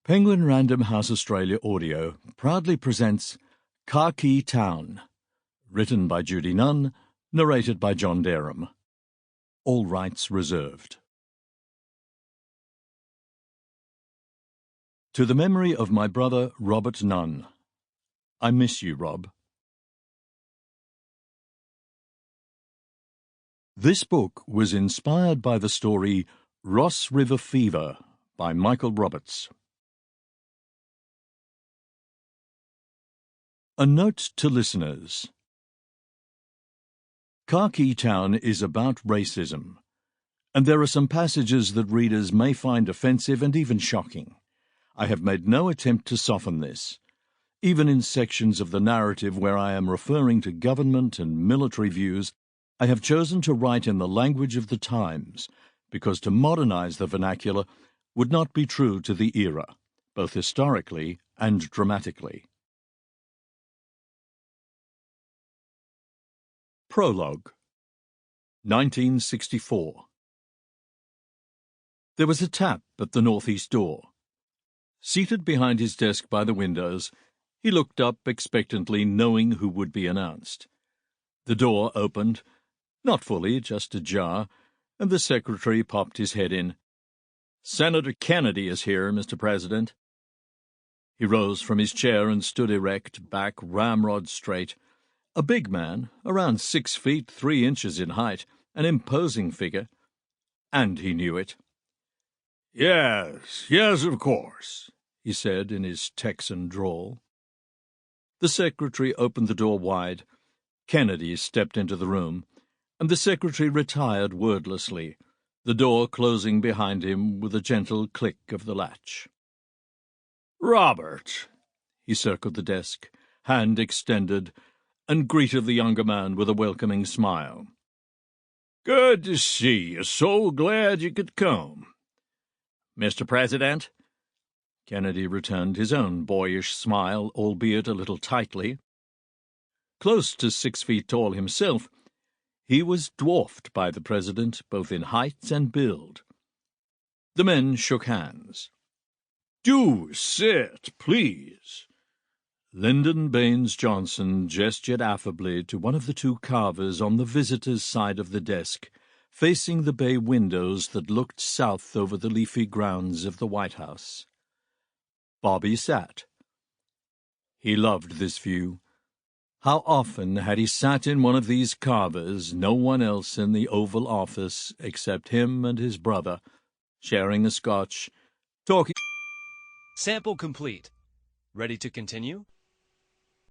Penguin Random House Australia Audio proudly presents Khaki Town, written by Judy Nunn, narrated by John Derum. All rights reserved. To the memory of my brother Robert Nunn. I miss you, Rob. This book was inspired by the story Ross River Fever by Michael Roberts. A note to listeners. Khaki Town is about racism, and there are some passages that readers may find offensive and even shocking. I have made no attempt to soften this. Even in sections of the narrative where I am referring to government and military views, I have chosen to write in the language of the times, because to modernize the vernacular would not be true to the era, both historically and dramatically. Prologue. 1964. There was a tap at the northeast door. Seated behind his desk by the windows, he looked up expectantly, knowing who would be announced. The door opened, not fully, just ajar, and the secretary popped his head in. "Senator Kennedy is here, Mr. President." He rose from his chair and stood erect, back ramrod straight. A big man, around 6 feet 3 inches in height, an imposing figure. And he knew it. Yes, of course," he said in his Texan drawl. The secretary opened the door wide. Kennedy stepped into the room, and the secretary retired wordlessly, the door closing behind him with a gentle click of the latch. "Robert," he circled the desk, hand extended, and greeted the younger man with a welcoming smile. "Good to see you. So glad you could come." "Mr. President?" Kennedy returned his own boyish smile, albeit a little tightly. Close to 6 feet tall himself, he was dwarfed by the president both in height and build. The men shook hands. "Do sit, please." Lyndon Baines Johnson gestured affably to one of the two carvers on the visitor's side of the desk, facing the bay windows that looked south over the leafy grounds of the White House. Bobby sat. He loved this view. How often had he sat in one of these carvers, no one else in the Oval Office except him and his brother, sharing a scotch, talking. Sample complete. Ready to continue?